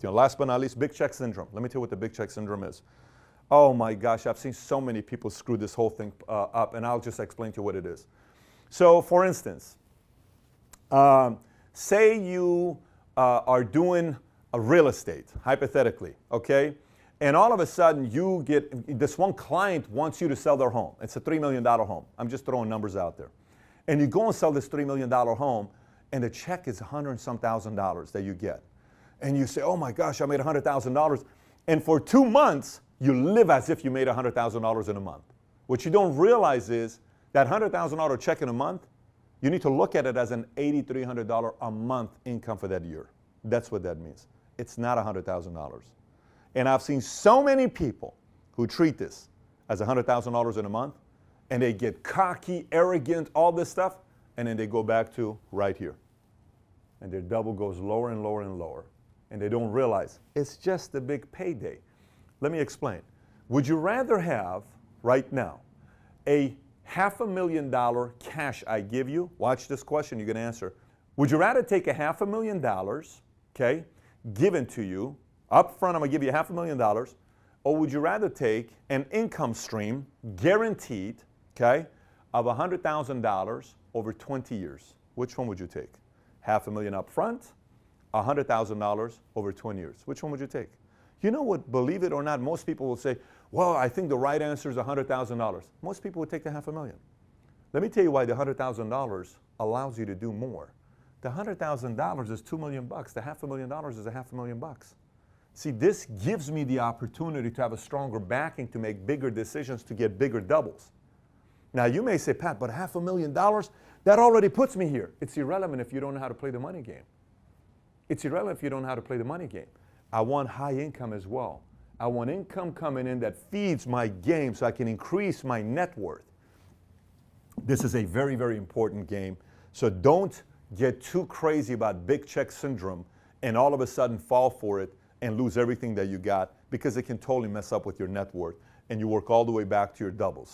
Last but not least, big check syndrome. Let me tell you what the big check syndrome is. Oh my gosh, I've seen so many people screw this whole thing up, and I'll just explain to you what it is. So, for instance, say you are doing a real estate, hypothetically, okay? And all of a sudden, you get, this one client wants you to sell their home. It's a $3 million home. I'm just throwing numbers out there. And you go and sell this $3 million home, and the check is $100 and some thousand that you get. And you say, oh my gosh, I made $100,000. And for 2 months, you live as if you made $100,000 in a month. What you don't realize is that $100,000 check in a month, you need to look at it as an $8,300 a month income for that year. That's what that means. It's not $100,000. And I've seen so many people who treat this as $100,000 in a month, and they get cocky, arrogant, all this stuff, and then they go back to right here. And their double goes lower and lower and lower. And they don't realize it's just a big payday. Let me explain. Would you rather have, right now, a $500,000 cash I give you? Watch this question, you're going to answer. Would you rather take a $500,000, okay, given to you, up front I'm going to give you $500,000, or would you rather take an income stream, guaranteed, okay, of $100,000 over 20 years? Which one would you take? $500,000 up front, $100,000 over 20 years. Which one would you take? You know what, believe it or not, most people will say, well, I think the right answer is $100,000. Most people would take the $500,000. Let me tell you why the $100,000 allows you to do more. The $100,000 is $2 million bucks. The $500,000 is $500,000. See, this gives me the opportunity to have a stronger backing to make bigger decisions to get bigger doubles. Now you may say, Pat, but $500,000, that already puts me here. It's irrelevant if you don't know how to play the money game. It's irrelevant if you don't know how to play the money game. I want high income as well. I want income coming in that feeds my game so I can increase my net worth. This is a very, very important game. So don't get too crazy about big check syndrome and all of a sudden fall for it and lose everything that you got, because it can totally mess up with your net worth and you work all the way back to your doubles.